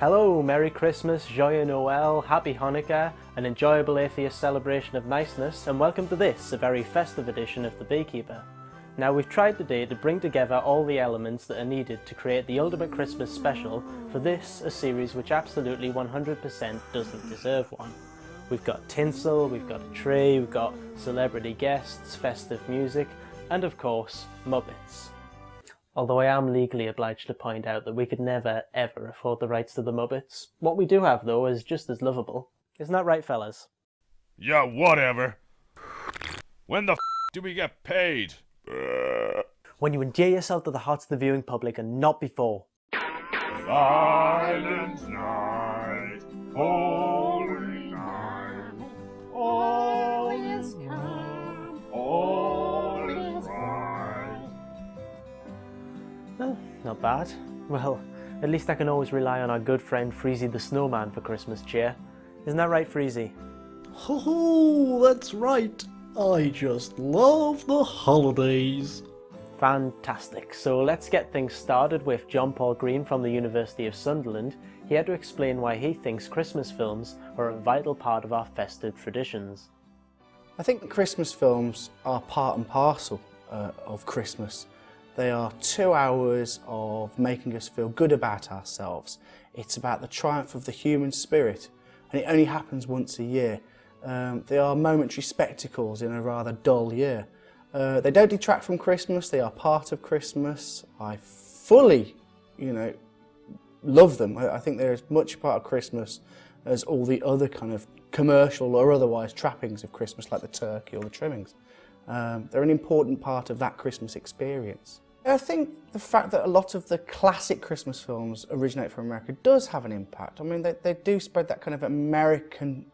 Hello, Merry Christmas, Joyeux Noel, Happy Hanukkah, an enjoyable atheist celebration of niceness, and welcome to this, a very festive edition of The Beekeeper. Now, we've tried today to bring together all the elements that are needed to create the ultimate Christmas special for this, a series which absolutely 100% doesn't deserve one. We've got tinsel, we've got a tree, we've got celebrity guests, festive music, and of course, Muppets. Although I am legally obliged to point out that we could never, ever afford the rights to the Muppets. What we do have, though, is just as lovable. Isn't that right, fellas? Yeah, whatever. When the do we get paid? When you endear yourself to the hearts of the viewing public and not before. Silent night, holy night, all is calm, all is right. Well, not bad. Well, at least I can always rely on our good friend Freezy the Snowman for Christmas cheer. Isn't that right, Freezy? Oh, that's right. I just love the holidays. Fantastic. So let's get things started with John Paul Green from the University of Sunderland. He had to explain why he thinks Christmas films are a vital part of our festive traditions. I think the Christmas films are part and parcel of Christmas. They are 2 hours of making us feel good about ourselves. It's about the triumph of the human spirit, and it only happens once a year. They are momentary spectacles in a rather dull year. They don't detract from Christmas, they are part of Christmas. I fully, love them. I think they're as much a part of Christmas as all the other kind of commercial or otherwise trappings of Christmas, like the turkey or the trimmings. They're an important part of that Christmas experience. I think the fact that a lot of the classic Christmas films originate from America does have an impact. I mean, they do spread that kind of American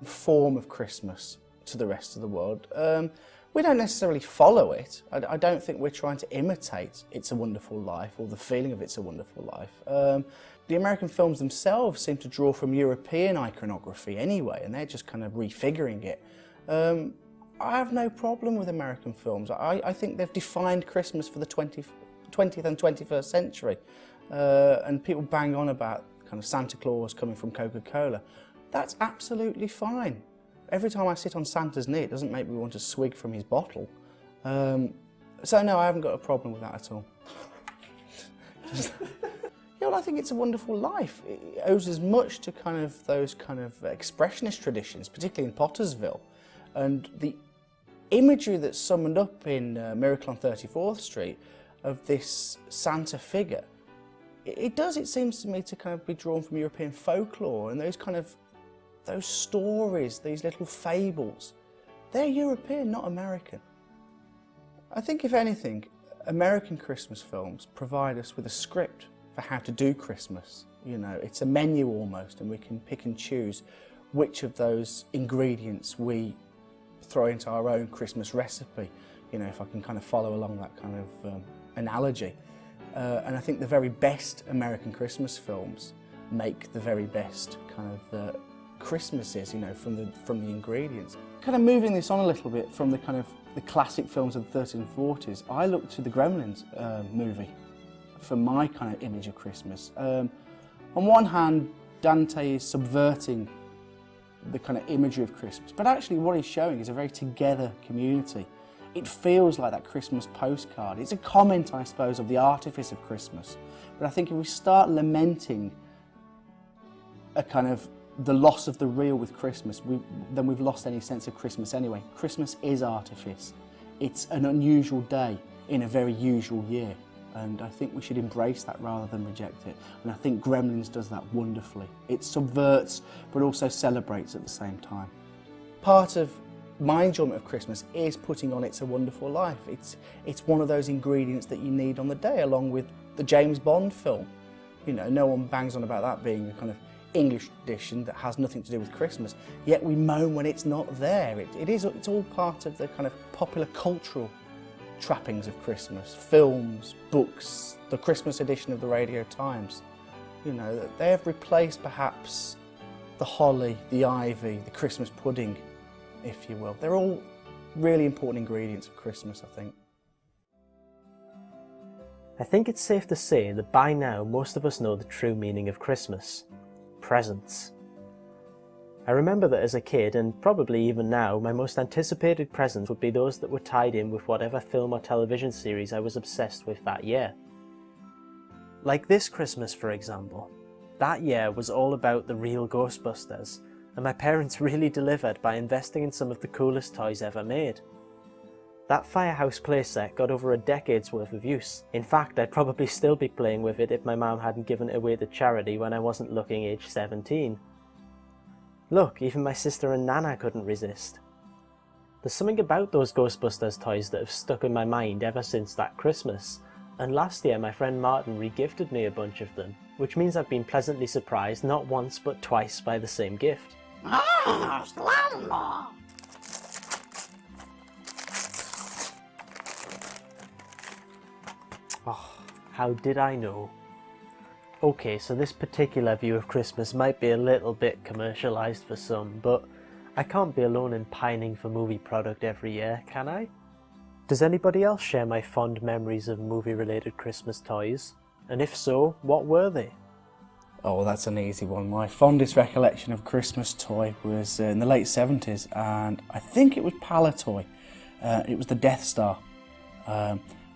form of Christmas to the rest of the world. We don't necessarily follow it. I don't think we're trying to imitate It's a Wonderful Life or the feeling of It's a Wonderful Life. The American films themselves seem to draw from European iconography anyway, and they're just kind of refiguring it. I have no problem with American films. I think they've defined Christmas for the 20th and 21st century. And people bang on about kind of Santa Claus coming from Coca-Cola. That's absolutely fine. Every time I sit on Santa's knee, it doesn't make me want to swig from his bottle. So no, I haven't got a problem with that at all. I think It's a Wonderful Life. It owes as much to kind of those kind of expressionist traditions, particularly in Pottersville, and the imagery that's summoned up in Miracle on 34th Street of this Santa figure. It seems to me to kind of be drawn from European folklore, and those stories, these little fables, they're European, not American. I think, if anything, American Christmas films provide us with a script for how to do Christmas. It's a menu almost, and we can pick and choose which of those ingredients we throw into our own Christmas recipe, if I can kind of follow along that kind of analogy. And I think the very best American Christmas films make the very best kind of Christmases, from the ingredients. Kind of moving this on a little bit from the classic films of the 30s and 40s, I look to the Gremlins movie for my kind of image of Christmas. On one hand, Dante is subverting the kind of imagery of Christmas, but actually what he's showing is a very together community. It feels like that Christmas postcard. It's a comment, I suppose, of the artifice of Christmas. But I think if we start lamenting a kind of the loss of the real with Christmas, then we've lost any sense of Christmas anyway. Christmas is artifice. It's an unusual day in a very usual year. And I think we should embrace that rather than reject it. And I think Gremlins does that wonderfully. It subverts, but also celebrates at the same time. Part of my enjoyment of Christmas is putting on It's a Wonderful Life. It's one of those ingredients that you need on the day, along with the James Bond film. No one bangs on about that being a kind of English edition that has nothing to do with Christmas, yet we moan when it's not there. It's all part of the kind of popular cultural trappings of Christmas, films, books, the Christmas edition of the Radio Times. They have replaced perhaps the holly, the ivy, the Christmas pudding, if you will. They're all really important ingredients of Christmas, I think. I think it's safe to say that by now most of us know the true meaning of Christmas. Presents. I remember that as a kid, and probably even now, my most anticipated presents would be those that were tied in with whatever film or television series I was obsessed with that year. Like this Christmas, for example. That year was all about the real Ghostbusters, and my parents really delivered by investing in some of the coolest toys ever made. That Firehouse playset got over a decade's worth of use. In fact, I'd probably still be playing with it if my mum hadn't given it away to charity when I wasn't looking aged 17. Look, even my sister and Nana couldn't resist. There's something about those Ghostbusters toys that have stuck in my mind ever since that Christmas, and last year my friend Martin re-gifted me a bunch of them, which means I've been pleasantly surprised not once but twice by the same gift. Oh, how did I know? Okay, so this particular view of Christmas might be a little bit commercialised for some, but I can't be alone in pining for movie product every year, can I? Does anybody else share my fond memories of movie-related Christmas toys? And if so, what were they? Oh, that's an easy one. My fondest recollection of Christmas toy was in the late 70s, and I think it was Palatoy. It was the Death Star.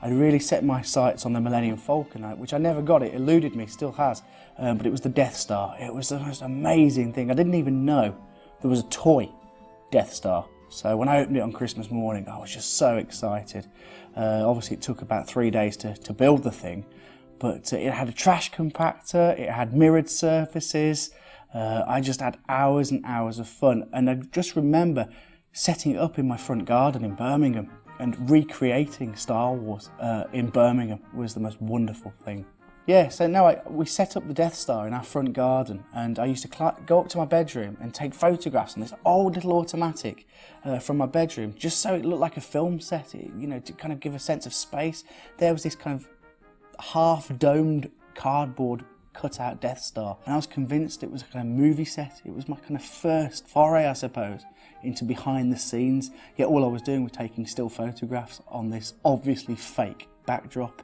I really set my sights on the Millennium Falcon, which I never got. It eluded me, still has, but it was the Death Star. It was the most amazing thing. I didn't even know there was a toy Death Star. So when I opened it on Christmas morning, I was just so excited. Obviously it took about 3 days to build the thing, but it had a trash compactor, it had mirrored surfaces. I just had hours and hours of fun, and I just remember setting it up in my front garden in Birmingham, and recreating Star Wars in Birmingham was the most wonderful thing. Yeah, so now we set up the Death Star in our front garden, and I used to go up to my bedroom and take photographs on this old little automatic from my bedroom, just so it looked like a film set, to kind of give a sense of space. There was this kind of half-domed cardboard cut-out Death Star, and I was convinced it was a kind of movie set. It was my kind of first foray, I suppose, into behind the scenes, yet all I was doing was taking still photographs on this obviously fake backdrop.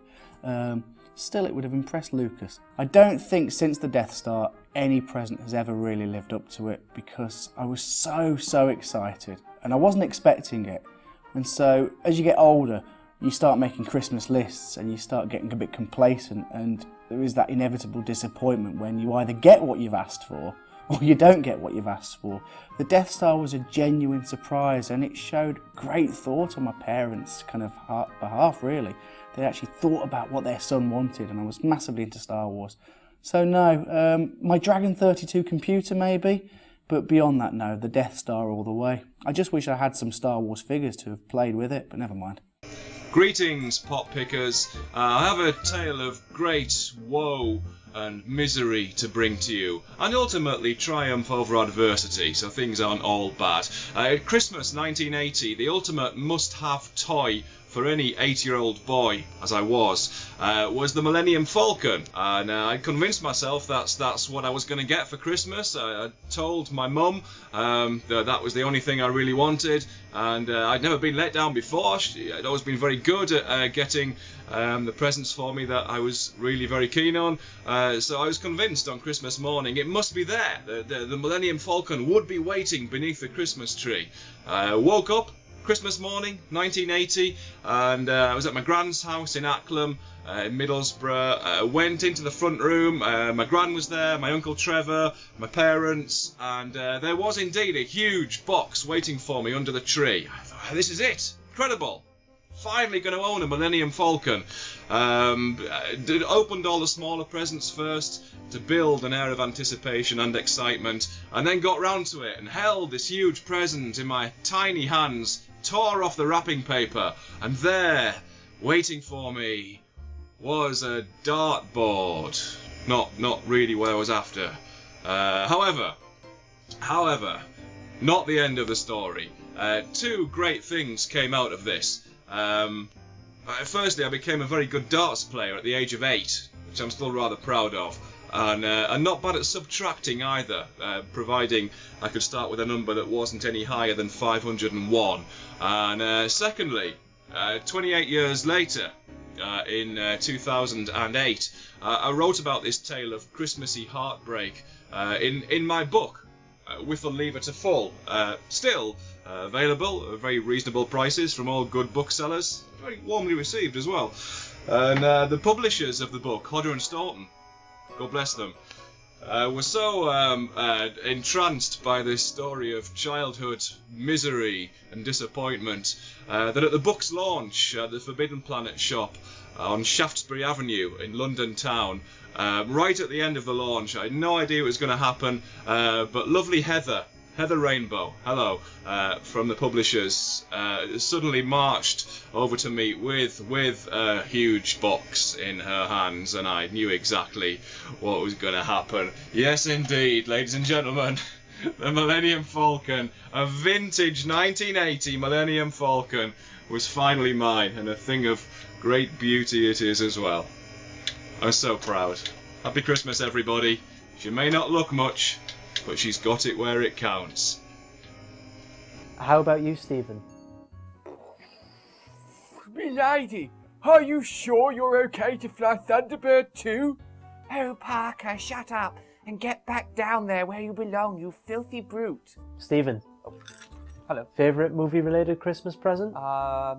Still, it would have impressed Lucas. I don't think since the Death Star any present has ever really lived up to it, because I was so excited and I wasn't expecting it. And so as you get older, you start making Christmas lists and you start getting a bit complacent, and there is that inevitable disappointment when you either get what you've asked for or you don't get what you've asked for. The Death Star was a genuine surprise, and it showed great thought on my parents' kind of behalf, really. They actually thought about what their son wanted, and I was massively into Star Wars. So no, my Dragon 32 computer maybe, but beyond that, no, the Death Star all the way. I just wish I had some Star Wars figures to have played with it, but never mind. Greetings, pop pickers. I have a tale of great woe and misery to bring to you, and ultimately triumph over adversity, so things aren't all bad. Christmas 1980, the ultimate must-have toy for any 8-year-old boy, as I was the Millennium Falcon, and I convinced myself that's what I was going to get for Christmas. I told my mum that was the only thing I really wanted, and I'd never been let down before. I'd always been very good at getting the presents for me that I was really very keen on, so I was convinced on Christmas morning it must be there. The Millennium Falcon would be waiting beneath the Christmas tree. Woke up Christmas morning, 1980, and I was at my grand's house in Acklam, in Middlesbrough. Went into the front room, my gran was there, my uncle Trevor, my parents, and there was indeed a huge box waiting for me under the tree. I thought, this is it, incredible. Finally going to own a Millennium Falcon. Opened all the smaller presents first to build an air of anticipation and excitement, and then got round to it and held this huge present in my tiny hands, tore off the wrapping paper, and there, waiting for me, was a dartboard. Not really what I was after. However, not the end of the story. Two great things came out of this. Firstly, I became a very good darts player at the age of 8, which I'm still rather proud of, and not bad at subtracting either, providing I could start with a number that wasn't any higher than 501. And secondly, 28 years later, in 2008. I wrote about this tale of Christmassy heartbreak in my book, Whiffle Lever to Full. Still available at very reasonable prices from all good booksellers. Very warmly received as well. And the publishers of the book, Hodder and Staunton, God bless them, were so entranced by this story of childhood misery and disappointment that at the book's launch at the Forbidden Planet shop on Shaftesbury Avenue in London town, right at the end of the launch, I had no idea it was going to happen, but lovely Heather Rainbow, hello, from the publishers, suddenly marched over to me with a huge box in her hands, and I knew exactly what was going to happen. Yes, indeed, ladies and gentlemen, the Millennium Falcon, a vintage 1980 Millennium Falcon, was finally mine, and a thing of great beauty it is as well. I'm so proud. Happy Christmas, everybody. She may not look much, but she's got it where it counts. How about you, Stephen? Milady, are you sure you're okay to fly Thunderbird too? Oh, Parker, shut up and get back down there where you belong, you filthy brute. Stephen. Hello. Favourite movie-related Christmas present? I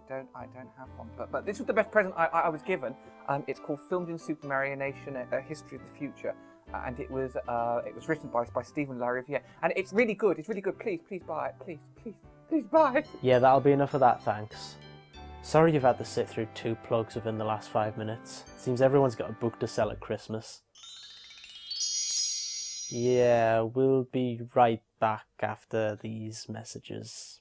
don't have one, but this was the best present I was given. It's called Filmed in Super Marionation: A History of the Future. And it was written by Stephen Riviere, and it's really good. It's really good. Please buy it. Please buy it. Yeah, that'll be enough of that, thanks. Sorry you've had to sit through 2 plugs within the last 5 minutes. Seems everyone's got a book to sell at Christmas. Yeah, we'll be right back after these messages.